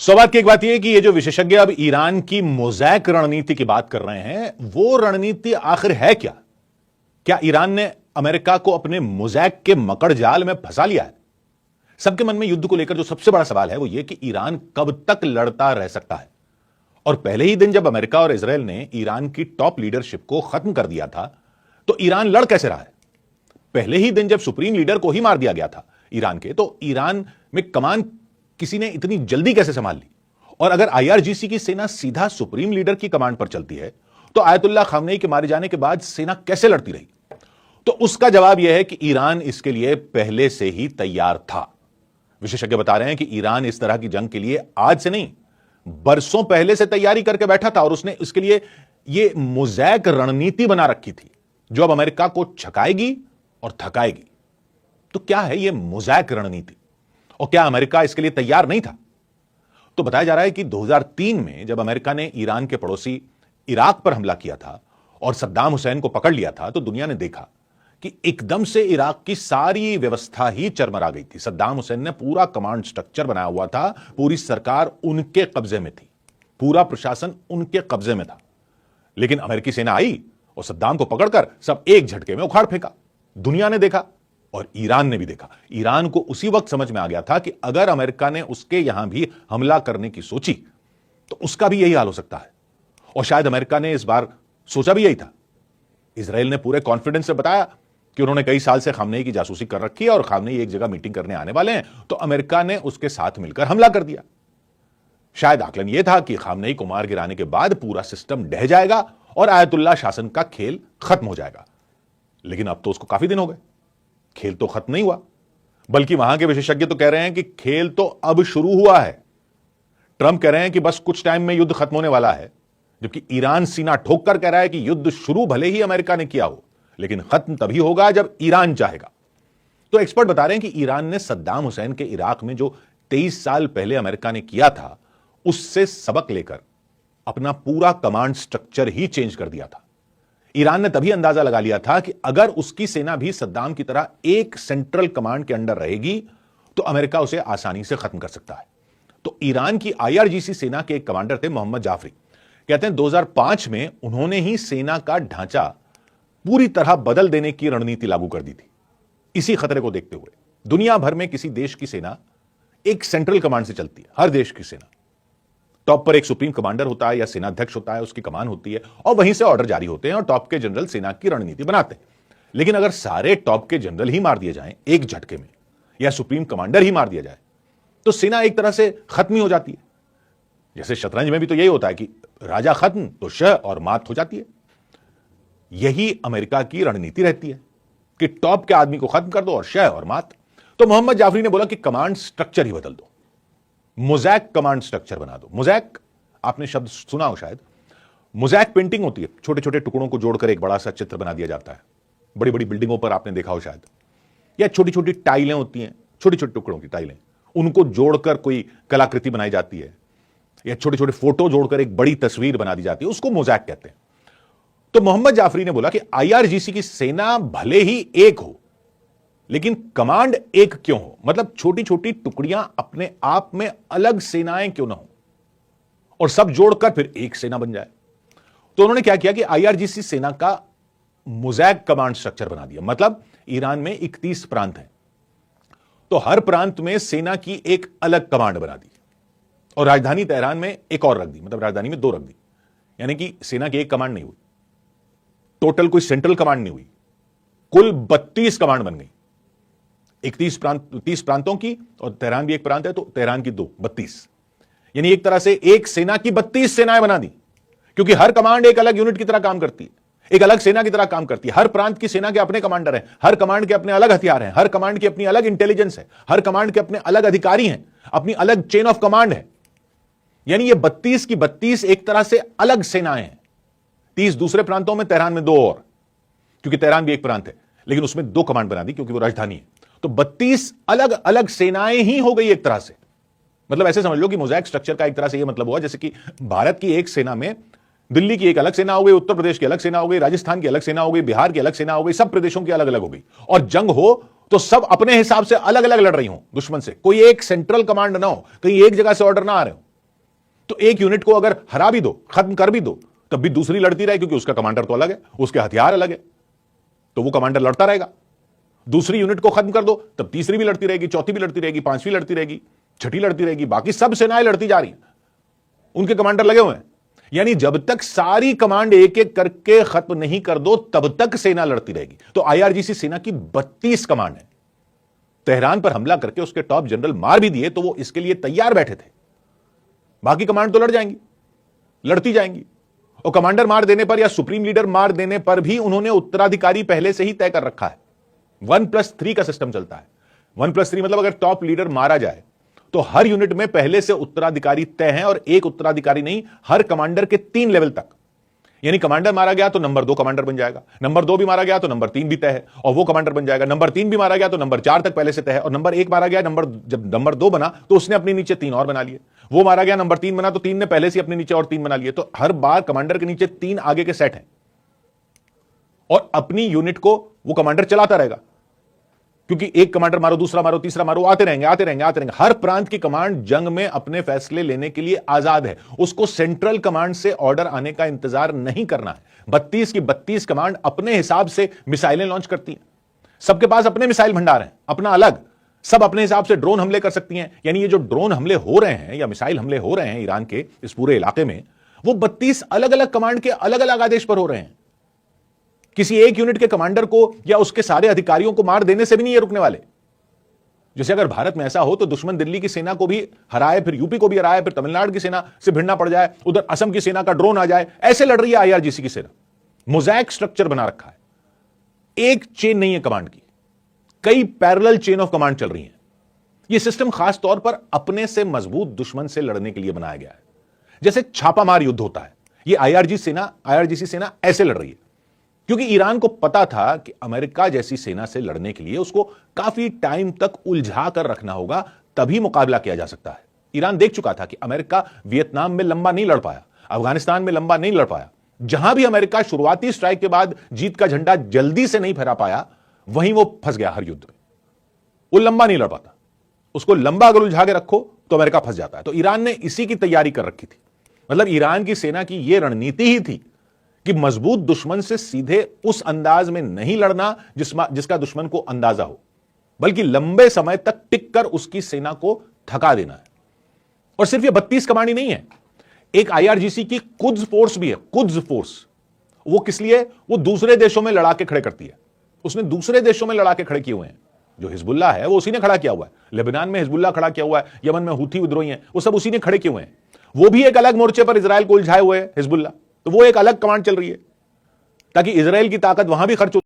सवाल की एक बात यह है कि ये जो विशेषज्ञ अब ईरान की मोज़ैक रणनीति की बात कर रहे हैं, वो रणनीति आखिर है क्या? क्या ईरान ने अमेरिका को अपने मोज़ैक के मकड़ जाल में फंसा लिया है? सबके मन में युद्ध को लेकर जो सबसे बड़ा सवाल है वो ये कि ईरान कब तक लड़ता रह सकता है। और पहले ही दिन जब अमेरिका और इजरायल ने ईरान की टॉप लीडरशिप को खत्म कर दिया था, तो ईरान लड़ कैसे रहा है? पहले ही दिन जब सुप्रीम लीडर को ही मार दिया गया था ईरान के, तो ईरान में कमान किसी ने इतनी जल्दी कैसे संभाल ली? और अगर आईआरजीसी की सेना सीधा सुप्रीम लीडर की कमांड पर चलती है, तो आयतुल्लाह खामनेई के मारे जाने के बाद सेना कैसे लड़ती रही? तो उसका जवाब यह है कि ईरान इसके लिए पहले से ही तैयार था। विशेषज्ञ बता रहे हैं कि ईरान इस तरह की जंग के लिए आज से नहीं, बरसों पहले से तैयारी करके बैठा था और उसने इसके लिए यह मोज़ैक रणनीति बना रखी थी, जो अब अमेरिका को छकाएगी और थकाएगी। तो क्या है यह मोज़ैक रणनीति, और क्या अमेरिका इसके लिए तैयार नहीं था? तो बताया जा रहा है कि 2003 में जब अमेरिका ने ईरान के पड़ोसी इराक पर हमला किया था और सद्दाम हुसैन को पकड़ लिया था, तो दुनिया ने देखा कि एकदम से इराक की सारी व्यवस्था ही चरमरा गई थी। सद्दाम हुसैन ने पूरा कमांड स्ट्रक्चर बनाया हुआ था, पूरी सरकार उनके कब्जे में थी, पूरा प्रशासन उनके कब्जे में था। लेकिन अमेरिकी सेना आई और सद्दाम को पकड़कर सब एक झटके में उखाड़ फेंका। दुनिया ने देखा और ईरान ने भी देखा। ईरान को उसी वक्त समझ में आ गया था कि अगर अमेरिका ने उसके यहां भी हमला करने की सोची तो उसका भी यही हाल हो सकता है। और शायद अमेरिका ने इस बार सोचा भी यही था। इजराइल ने पूरे कॉन्फिडेंस से बताया कि उन्होंने कई साल से खामनेई की जासूसी कर रखी है और खामनेई एक जगह मीटिंग करने आने वाले हैं, तो अमेरिका ने उसके साथ मिलकर हमला कर दिया। शायद आकलन यह था कि खामनेई को मार गिराने के बाद पूरा सिस्टम ढह जाएगा और आयतुल्लाह शासन का खेल खत्म हो जाएगा। लेकिन अब तो उसको काफी दिन हो गए, खेल तो खत्म नहीं हुआ, बल्कि वहां के विशेषज्ञ तो कह रहे हैं कि खेल तो अब शुरू हुआ है। ट्रंप कह रहे हैं कि बस कुछ टाइम में युद्ध खत्म होने वाला है, जबकि ईरान सीना ठोक कर कह रहा है कि युद्ध शुरू भले ही अमेरिका ने किया हो, लेकिन खत्म तभी होगा जब ईरान चाहेगा। तो एक्सपर्ट बता रहे हैं कि ईरान ने सद्दाम हुसैन के इराक में जो 23 साल पहले अमेरिका ने किया था, उससे सबक लेकर अपना पूरा कमांड स्ट्रक्चर ही चेंज कर दिया था। ईरान ने तभी अंदाजा लगा लिया था कि अगर उसकी सेना भी सद्दाम की तरह एक सेंट्रल कमांड के अंडर रहेगी तो अमेरिका उसे आसानी से खत्म कर सकता है। तो ईरान की आईआरजीसी सेना के एक कमांडर थे मोहम्मद जाफरी। कहते हैं 2005 में उन्होंने ही सेना का ढांचा पूरी तरह बदल देने की रणनीति लागू कर दी थी। इसी खतरे को देखते हुए दुनिया भर में किसी देश की सेना एक सेंट्रल कमांड से चलती है। हर देश की सेना टॉप पर एक सुप्रीम कमांडर होता है या सेनाध्यक्ष होता है, उसकी कमान होती है और वहीं से ऑर्डर जारी होते हैं और टॉप के जनरल सेना की रणनीति बनाते हैं। लेकिन अगर सारे टॉप के जनरल ही मार दिए जाएं एक झटके में, या सुप्रीम कमांडर ही मार दिया जाए, तो सेना एक तरह से खत्म ही हो जाती है। जैसे शतरंज में भी तो यही होता है कि राजा खत्म तो शह और मात हो जाती है। यही अमेरिका की रणनीति रहती है कि टॉप के आदमी को खत्म कर दो और शह और मात। तो मोहम्मद जाफरी ने बोला कि कमांड स्ट्रक्चर ही बदल दो, मोज़ैक कमांड स्ट्रक्चर बना दो। मोज़ैक आपने शब्द सुना हो शायद। मोज़ैक पेंटिंग होती है, छोटे छोटे टुकड़ों को जोड़कर एक बड़ा सा चित्र बना दिया जाता है। बड़ी बड़ी बिल्डिंगों पर आपने देखा हो शायद। या छोटी छोटी टाइलें होती हैं, छोटे छोटे टुकड़ों की टाइलें, उनको जोड़कर कोई कलाकृति बनाई जाती है, या छोटे छोटे फोटो जोड़कर एक बड़ी तस्वीर बना दी जाती है, उसको मोज़ैक कहते हैं। तो मोहम्मद जाफरी ने बोला कि आईआरजीसी की सेना भले ही एक हो, लेकिन कमांड एक क्यों हो? मतलब छोटी छोटी टुकड़ियां अपने आप में अलग सेनाएं क्यों ना हो, और सब जोड़कर फिर एक सेना बन जाए। तो उन्होंने क्या किया कि आईआरजीसी सेना का मोज़ैक कमांड स्ट्रक्चर बना दिया। मतलब ईरान में 31 प्रांत हैं, तो हर प्रांत में सेना की एक अलग कमांड बना दी और राजधानी तेहरान में एक और रख दी। मतलब राजधानी में 2 रख दी, यानी कि सेना की एक कमांड नहीं हुई, टोटल कोई सेंट्रल कमांड नहीं हुई, कुल 32 कमांड बन गई। 30 प्रांतों की, और तेहरान भी एक प्रांत है तो तेहरान की 2, 32। यानी एक तरह से एक सेना की 32 सेनाएं बना दी, क्योंकि हर कमांड एक अलग यूनिट की तरह काम करती है, एक अलग सेना की तरह काम करती है। हर प्रांत की सेना के अपने कमांडर हैं, हर कमांड के अपने अलग हथियार हैं, हर कमांड की अपनी अलग इंटेलिजेंस है, हर कमांड के अपने अलग अधिकारी हैं, अपनी अलग चेन ऑफ कमांड है। यानी ये 32 की 32 एक तरह से अलग सेनाएं हैं। 30 दूसरे प्रांतों में, तेहरान में 2 और, क्योंकि तेहरान भी एक प्रांत है, लेकिन उसमें 2 कमांड बना दी क्योंकि वो राजधानी है। तो 32 अलग अलग सेनाएं ही हो गई एक तरह से। मतलब ऐसे समझ लो कि मोज़ैक स्ट्रक्चर का एक तरह से यह मतलब हुआ जैसे कि भारत की एक सेना में दिल्ली की एक अलग सेना हो गई, उत्तर प्रदेश की अलग सेना हो गई, राजस्थान की अलग सेना हो गई, बिहार की अलग सेना हो गई, सब प्रदेशों की अलग अलग हो गई। और जंग हो तो सब अपने हिसाब से अलग अलग लड़ रही हो दुश्मन से, कोई एक सेंट्रल कमांड ना हो, कहीं एक जगह से ऑर्डर ना आ रहे हो। तो एक यूनिट को अगर हरा भी दो, खत्म कर भी दो, तब भी दूसरी लड़ती रहे, क्योंकि उसका कमांडर तो अलग है, उसके हथियार अलग है, तो वो कमांडर लड़ता रहेगा। दूसरी यूनिट को खत्म कर दो, तब तीसरी भी लड़ती रहेगी, चौथी भी लड़ती रहेगी, पांचवी लड़ती रहेगी, छठी लड़ती रहेगी, बाकी सब सेनाएं लड़ती जा रही हैं, उनके कमांडर लगे हुए हैं। यानी जब तक सारी कमांड एक एक करके खत्म नहीं कर दो, तब तक सेना लड़ती रहेगी। तो आईआरजीसी सेना की 32 कमांड है। तेहरान पर हमला करके उसके टॉप जनरल मार भी दिए तो वो इसके लिए तैयार बैठे थे। बाकी कमांड तो लड़ जाएंगी, लड़ती जाएंगी। और कमांडर मार देने पर या सुप्रीम लीडर मार देने पर भी उन्होंने उत्तराधिकारी पहले से ही तय कर रखा है। 1+3 का सिस्टम चलता है। 1+3 मतलब अगर टॉप लीडर मारा जाए तो हर यूनिट में पहले से उत्तराधिकारी तय हैं, और एक उत्तराधिकारी नहीं, हर कमांडर के 3 लेवल तक। यानी कमांडर मारा गया तो नंबर 2 कमांडर बन जाएगा, नंबर 2 भी मारा गया तो नंबर 3 भी तय है और वो कमांडर बन जाएगा, नंबर 3 भी मारा गया तो नंबर 4 तक पहले से तय है, और नंबर 1 मारा गया, जब नंबर 2 बना तो उसने अपने नीचे 3 और बना लिए, वो मारा गया, नंबर 3 बना तो 3 ने पहले से अपने नीचे और 3 बना लिए। तो हर बार कमांडर के नीचे 3 आगे के सेट हैं और अपनी यूनिट को वो कमांडर चलाता रहेगा, क्योंकि एक कमांडर मारो, दूसरा मारो, तीसरा मारो, आते रहेंगे, आते रहेंगे, आते रहेंगे। हर प्रांत की कमांड जंग में अपने फैसले लेने के लिए आजाद है, उसको सेंट्रल कमांड से ऑर्डर आने का इंतजार नहीं करना है। 32 की 32 कमांड अपने हिसाब से मिसाइलें लॉन्च करती हैं, सबके पास अपने मिसाइल भंडार हैं, अपना अलग, सब अपने हिसाब से ड्रोन हमले कर सकती हैं। यानी ये जो ड्रोन हमले हो रहे हैं या मिसाइल हमले हो रहे हैं ईरान के इस पूरे इलाके में, वो 32 अलग अलग कमांड के अलग अलग आदेश पर हो रहे हैं। किसी एक यूनिट के कमांडर को या उसके सारे अधिकारियों को मार देने से भी नहीं ये रुकने वाले। जैसे अगर भारत में ऐसा हो तो दुश्मन दिल्ली की सेना को भी हराए, फिर यूपी को भी हराए, फिर तमिलनाडु की सेना से भिड़ना पड़ जाए, उधर असम की सेना का ड्रोन आ जाए, ऐसे लड़ रही है आईआरजीसी की सेना। मोज़ैक स्ट्रक्चर बना रखा है, एक चेन नहीं है कमांड की, कई पैरेलल चेन ऑफ कमांड चल रही है। यह सिस्टम खास तौर पर अपने से मजबूत दुश्मन से लड़ने के लिए बनाया गया है। जैसे छापामार युद्ध होता है, यह आईआरजीसी सेना ऐसे लड़ रही है, क्योंकि ईरान को पता था कि अमेरिका जैसी सेना से लड़ने के लिए उसको काफी टाइम तक उलझा कर रखना होगा, तभी मुकाबला किया जा सकता है। ईरान देख चुका था कि अमेरिका वियतनाम में लंबा नहीं लड़ पाया, अफगानिस्तान में लंबा नहीं लड़ पाया। जहां भी अमेरिका शुरुआती स्ट्राइक के बाद जीत का झंडा जल्दी से नहीं फहरा पाया, वहीं वो फंस गया हर युद्ध में। वो लंबा नहीं लड़ पाता, उसको लंबा अगर उलझा के रखो तो अमेरिका फंस जाता है। तो ईरान ने इसी की तैयारी कर रखी थी। मतलब ईरान की सेना की यह रणनीति ही थी कि मजबूत दुश्मन से सीधे उस अंदाज में नहीं लड़ना जिसका दुश्मन को अंदाजा हो, बल्कि लंबे समय तक टिककर उसकी सेना को थका देना है। और सिर्फ ये 32 कमांड ही नहीं है, एक आईआरजीसी की कुद्स फोर्स भी है। कुद्स फोर्स वो किस लिए? वो दूसरे देशों में लड़ा के खड़े करती है। उसने दूसरे देशों में लड़ा के खड़े किए हुए हैं। जो हिजबुल्ला है वो उसी ने खड़ा किया हुआ है, लेबनान में हिजबुल्ला खड़ा किया हुआ है, यमन में हूथी विद्रोही हैं, वो सब उसी ने खड़े किए हुए हैं। वो भी एक अलग मोर्चे पर इजराइल को उलझाए हुए है हिजबुल्ला, तो वो एक अलग कमांड चल रही है ताकि इजराइल की ताकत वहां भी खर्च